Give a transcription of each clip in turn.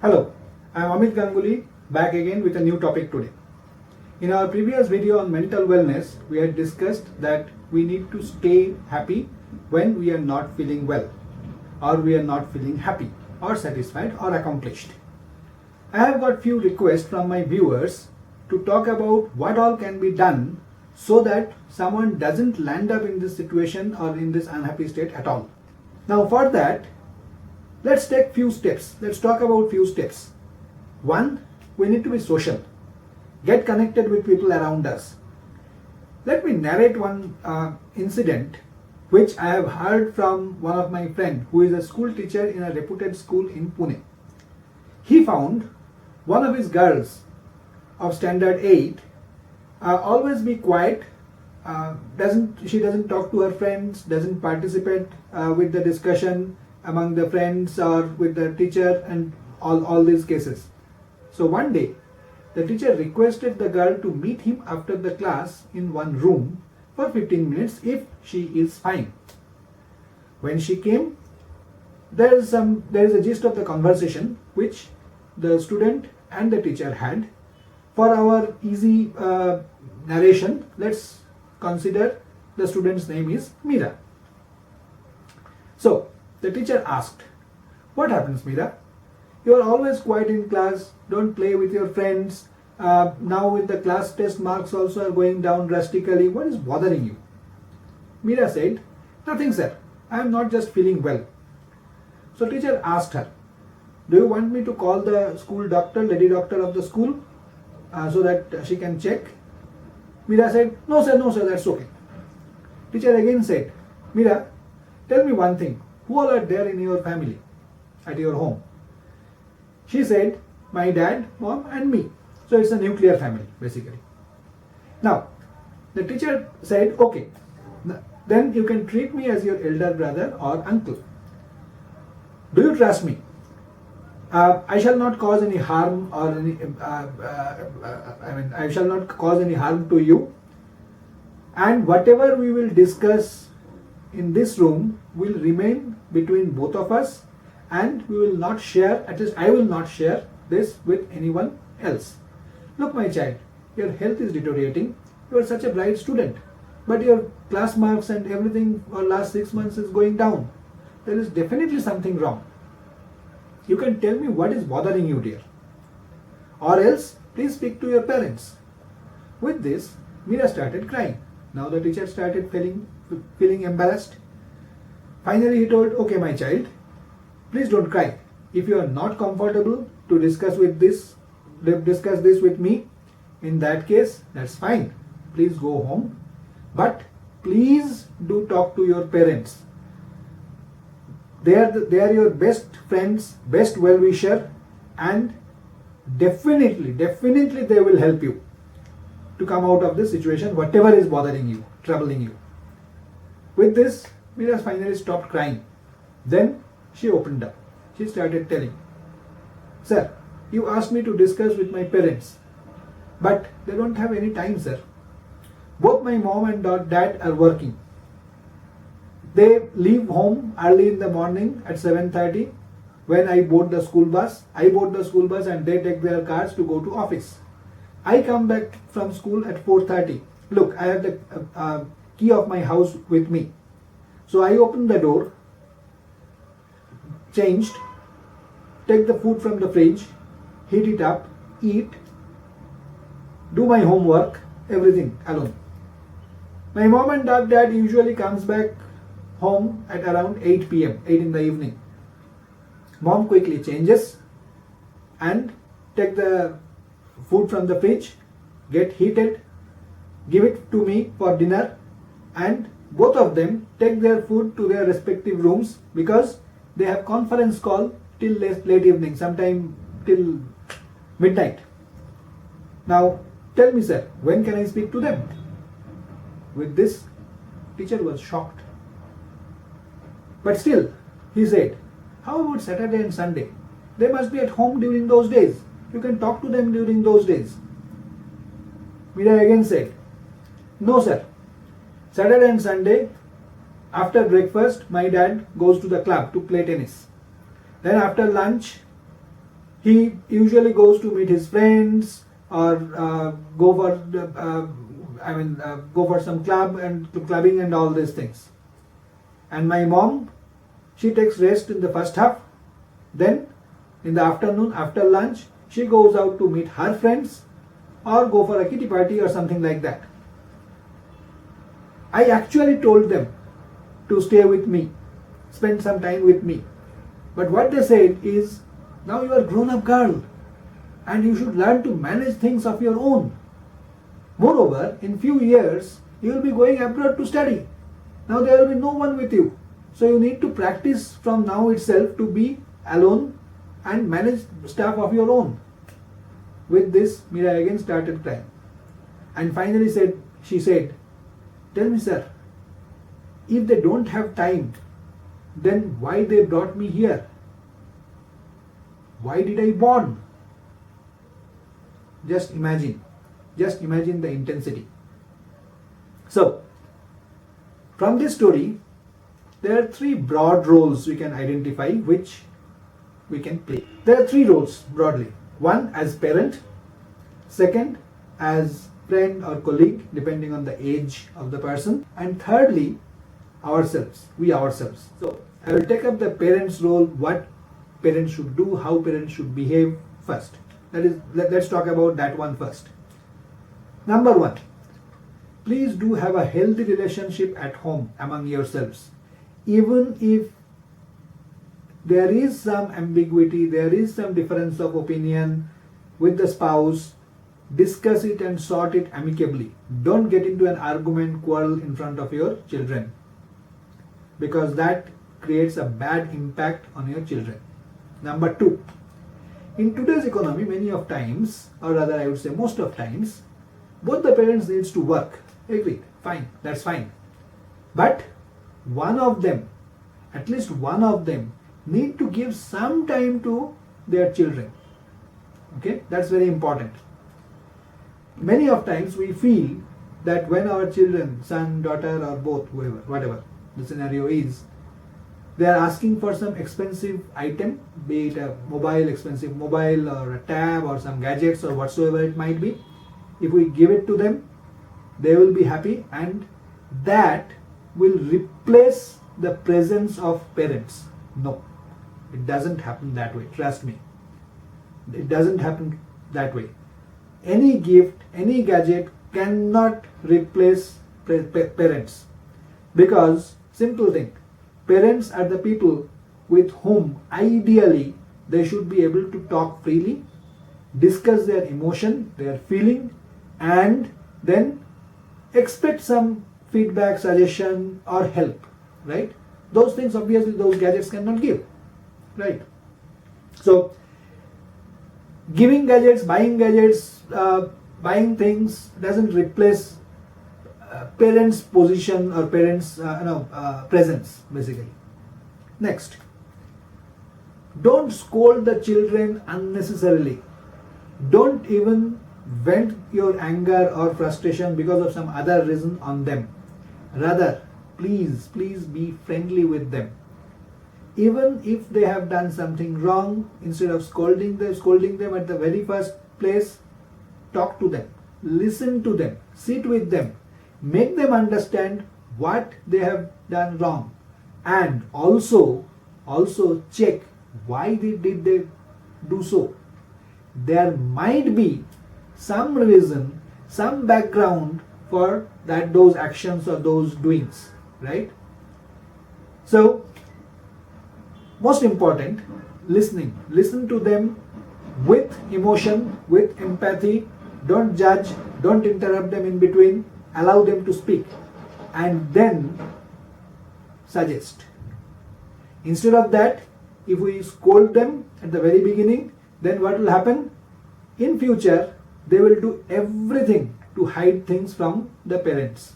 Hello, I am Amit Ganguly back again with a new topic today. In our previous video on mental wellness, we had discussed that we need to stay happy when we are not feeling well, or we are not feeling happy or satisfied or accomplished. I have got few requests from my viewers to talk about what all can be done so that someone doesn't land up in this situation or in this unhappy state at all. Now for that, let's take few steps. Let's talk about few steps. One, we need to be social. Get connected with people around us. Let me narrate one incident which I have heard from one of my friend who is a school teacher in a reputed school in Pune. He found one of his girls of standard 8 always be quiet, she doesn't talk to her friends, doesn't participate with the discussion among the friends or with the teacher and all these cases. So one day, the teacher requested the girl to meet him after the class in one room for 15 minutes if she is fine. When she came, there is a gist of the conversation which the student and the teacher had. For our easy narration, let's consider the student's name is Meera. So, the teacher asked, "What happens, Meera? You are always quiet in class, don't play with your friends. Now with the class test marks also are going down drastically. What is bothering you?" Meera said, "Nothing, sir. I am not just feeling well." So teacher asked her, "Do you want me to call the school doctor, lady doctor of the school, so that she can check?" Meera said, no sir, that's okay." Teacher again said, "Meera, tell me one thing. Who all are there in your family, at your home?" She said, "My dad, mom and me." So it's a nuclear family basically. Now, the teacher said, "Okay, then you can treat me as your elder brother or uncle. Do you trust me? I shall not cause any harm or I shall not cause any harm to you. And whatever we will discuss in this room will remain between both of us, and we will not share, at least I will not share this with anyone else. Look, my child, your health is deteriorating. You are such a bright student, but your class marks and everything for last 6 months is going down. There is definitely something wrong. You can tell me what is bothering you, dear. Or else, please speak to your parents." With this, Meera started crying. Now the teacher started feeling embarrassed. Finally, he told, "Okay, my child, please don't cry. If you are not comfortable to discuss this with me, in that case, that's fine. Please go home. But please do talk to your parents. They are your best friends, best well-wisher, and definitely they will help you to come out of this situation, whatever is bothering you, troubling you." With this, Meera finally stopped crying. Then she opened up. She started telling, "Sir, you asked me to discuss with my parents, but they don't have any time, sir. Both my mom and dad are working. They leave home early in the morning at 7:30 when I board the school bus. I board the school bus and they take their cars to go to office. I come back from school at 4:30. Look, I have the key of my house with me. So I open the door, changed, take the food from the fridge, heat it up, eat, do my homework, everything alone. My mom and dad usually comes back home at around 8 p.m., 8 in the evening. Mom quickly changes and take the food from the fridge, get heated, give it to me for dinner, and both of them take their food to their respective rooms because they have conference call till late evening, sometime till midnight. Now tell me, sir, when can I speak to them?" With this, teacher was shocked. But still, he said, "How about Saturday and Sunday? They must be at home during those days. You can talk to them during those days." Meera again said, "No, sir. Saturday and Sunday, after breakfast, my dad goes to the club to play tennis. Then after lunch, He usually goes to meet his friends or go for go for some clubbing and all these things. And my mom, she takes rest in the first half. Then in the afternoon, after lunch, she goes out to meet her friends or go for a kitty party or something like that. I actually told them to stay with me, spend some time with me. But what they said is, now you are a grown-up girl and you should learn to manage things of your own. Moreover, in few years, you will be going abroad to study. Now there will be no one with you. So you need to practice from now itself to be alone and manage stuff of your own. With this, Mira again started crying. And finally she said, tell me, sir, if they don't have time, then why they brought me here? Why did I born? Just imagine the intensity. So, from this story, there are three broad roles we can identify which we can play. There are three roles broadly. One as parent, second as friend or colleague depending on the age of the person, and thirdly we ourselves. So I will take up the parent's role, what parents should do, how parents should behave first. Let's talk about that one first. Number one, please do have a healthy relationship at home among yourselves. Even if there is some ambiguity, there is some difference of opinion with the spouse, discuss it and sort it amicably. Don't get into an argument, quarrel in front of your children, because that creates a bad impact on your children. Number two, in today's economy, many of times, or rather I would say most of times, both the parents needs to work. Agreed, fine, that's fine. But one of them, at least one of them, need to give some time to their children. Okay, that's very important. Many of times we feel that when our children, son, daughter or both, whoever, whatever the scenario is, they are asking for some expensive item, be it a expensive mobile or a tab or some gadgets or whatsoever it might be. If we give it to them, they will be happy, and that will replace the presence of parents. No, it doesn't happen that way. Trust me. It doesn't happen that way. Any gift, any gadget cannot replace parents. Because, simple thing, parents are the people with whom ideally they should be able to talk freely, discuss their emotion, their feeling, and then expect some feedback, suggestion or help, right? Those things obviously those gadgets cannot give, right? So, giving gadgets, buying things doesn't replace parents' position or parents' presence, basically. Next, don't scold the children unnecessarily. Don't even vent your anger or frustration because of some other reason on them. Rather, please be friendly with them. Even if they have done something wrong, instead of scolding them at the very first place, talk to them, listen to them, sit with them, make them understand what they have done wrong, and also check why did they do so. There might be some reason, some background for those actions or those doings, right? So, most important, listening. Listen to them with emotion, with empathy. Don't judge, don't interrupt them in between. Allow them to speak and then suggest. Instead of that, if we scold them at the very beginning, then what will happen? In future, they will do everything to hide things from the parents.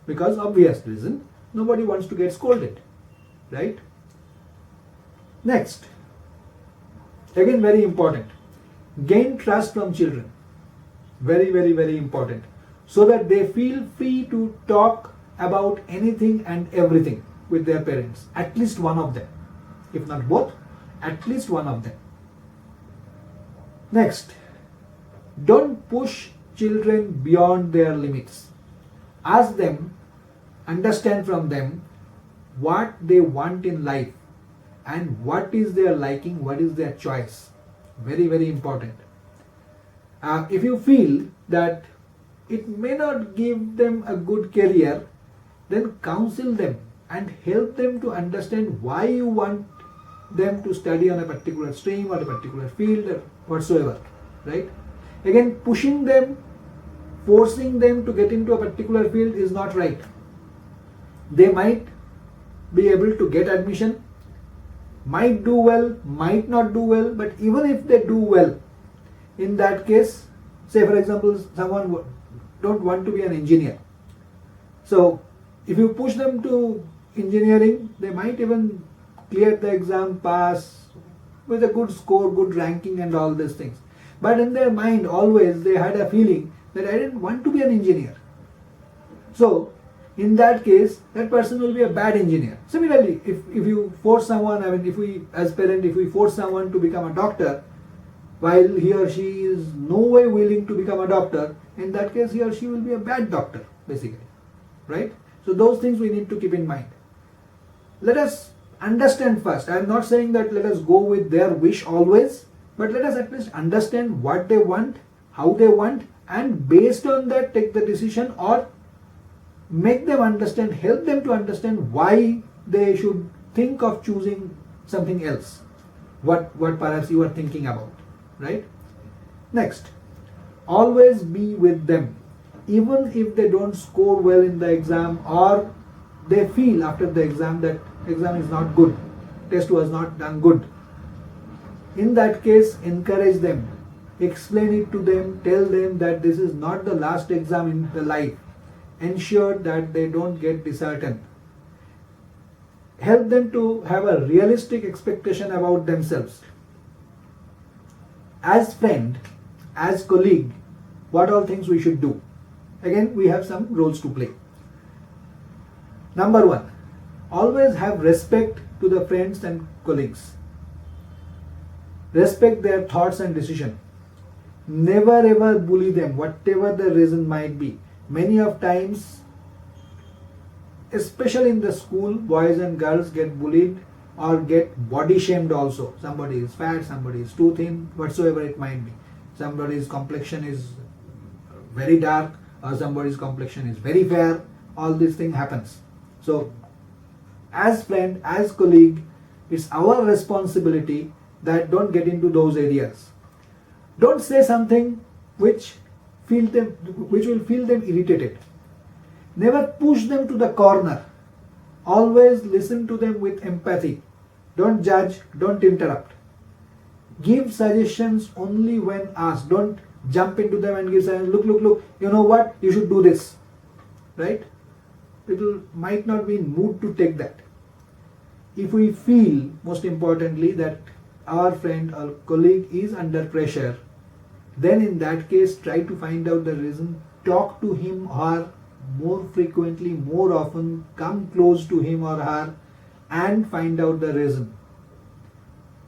Because obvious reason, nobody wants to get scolded, right? Next, again very important, gain trust from children. Very, very, very important. So that they feel free to talk about anything and everything with their parents. At least one of them. If not both, at least one of them. Next, don't push children beyond their limits. Ask them, understand from them what they want in life and what is their liking, what is their choice. Very, very important. If you feel that it may not give them a good career, then counsel them and help them to understand why you want them to study on a particular stream or a particular field or whatsoever, right? Again, pushing them, forcing them to get into a particular field is not right. They might be able to get admission, might do well, might not do well, but even if they do well, in that case, say for example, someone don't want to be an engineer. So if you push them to engineering, they might even clear the exam, pass with a good score, good ranking and all these things. But in their mind always they had a feeling that I didn't want to be an engineer. So in that case, that person will be a bad engineer. Similarly, if you force someone, if we as parent, if we force someone to become a doctor, while he or she is no way willing to become a doctor, in that case he or she will be a bad doctor, basically, right? So those things we need to keep in mind. Let us understand first. I am not saying that let us go with their wish always, but let us at least understand what they want, how they want, and based on that take the decision, or make them understand, help them to understand why they should think of choosing something else, what perhaps you are thinking about, right? Next, always be with them, even if they don't score well in the exam, or they feel after the exam that exam is not good, test was not done good. In that case, encourage them, explain it to them, tell them that this is not the last exam in the life. Ensure that they don't get disheartened. Help them to have a realistic expectation about themselves. As friend, as colleague, what all things we should do? Again, we have some roles to play. Number one, always have respect to the friends and colleagues. Respect their thoughts and decision. Never ever bully them, whatever the reason might be. Many of times, especially in the school, boys and girls get bullied or get body shamed also. Somebody is fat, somebody is too thin, whatsoever it might be. Somebody's complexion is very dark or somebody's complexion is very fair. All these things happens. So, as friend, as colleague, it's our responsibility that don't get into those areas. Don't say something which will feel them irritated. Never push them to the corner. Always listen to them with empathy. Don't judge, don't interrupt. Give suggestions only when asked. Don't jump into them and give suggestions. Look, you know what? You should do this. Right? People might not be in mood to take that. If we feel, most importantly, that our friend or colleague is under pressure, then in that case try to find out the reason, talk to him or her more frequently, more often, come close to him or her and find out the reason,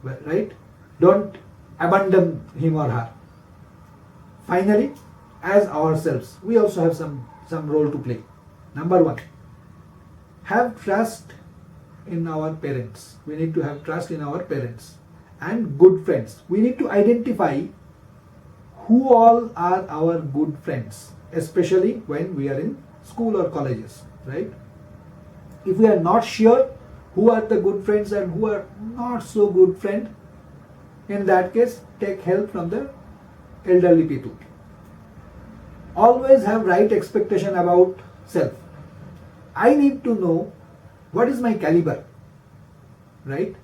right? Don't abandon him or her. Finally, as ourselves, we also have some role to play. Number one, have trust in our parents. We need to have trust in our parents and good friends. We need to identify who all are our good friends, especially when we are in school or colleges, right? If we are not sure who are the good friends and who are not so good friend, in that case, take help from the elderly people. Always have right expectation about self. I need to know what is my caliber, right?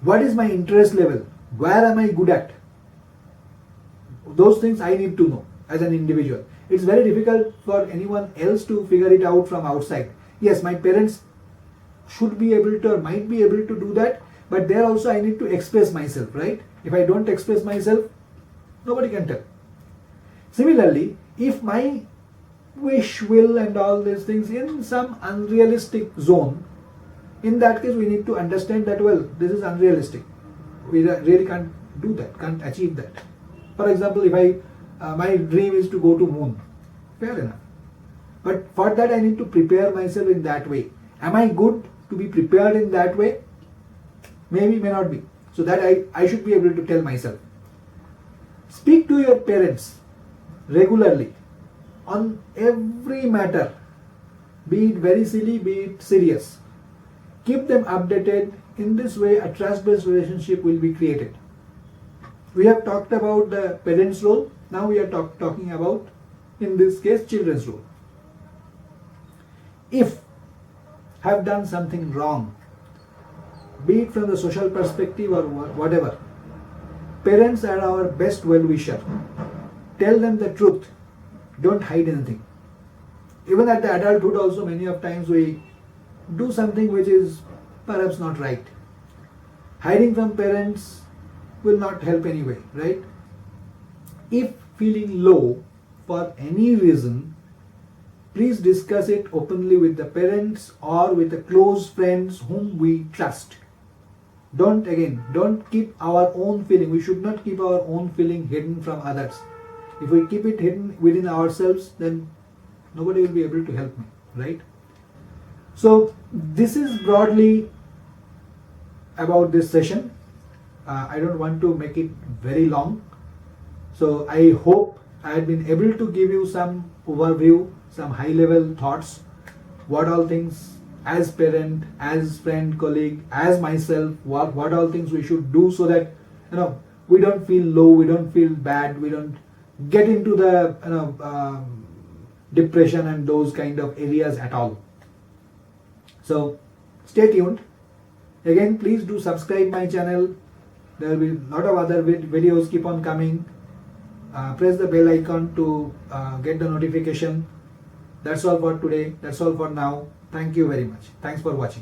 What is my interest level? Where am I good at? Those things I need to know as an individual. It's very difficult for anyone else to figure it out from outside. Yes, my parents should be able to or might be able to do that, but there also I need to express myself, right? If I don't express myself, nobody can tell. Similarly, if my wish, will and all these things in some unrealistic zone, in that case we need to understand that, well, this is unrealistic. We really can't do that, can't achieve that. For example, if my dream is to go to moon, fair enough. But for that I need to prepare myself in that way. Am I good to be prepared in that way? Maybe, may not be. So that I should be able to tell myself. Speak to your parents regularly on every matter, be it very silly, be it serious. Keep them updated. In this way, a trust-based relationship will be created. We have talked about the parents' role. Now we are talking about, in this case, children's role. If have done something wrong, be it from the social perspective or whatever, parents are our best well-wisher. Tell them the truth. Don't hide anything. Even at the adulthood also, many of times we do something which is perhaps not right. Hiding from parents will not help anyway, right? If feeling low for any reason, please discuss it openly with the parents or with the close friends whom we trust. Don't keep our own feeling. We should not keep our own feeling hidden from others. If we keep it hidden within ourselves, then nobody will be able to help me, right? So this is broadly about this session. I don't want to make it very long. So I hope I have been able to give you some overview, some high level thoughts, what all things as parent, as friend, colleague, as myself, what all things we should do so that we don't feel low, we don't feel bad, we don't get into the depression and those kind of areas at all. So stay tuned. Again, please do subscribe my channel. There will be a lot of other videos keep on coming. Press the bell icon to get the notification. That's all for today. That's all for now. Thank you very much. Thanks for watching.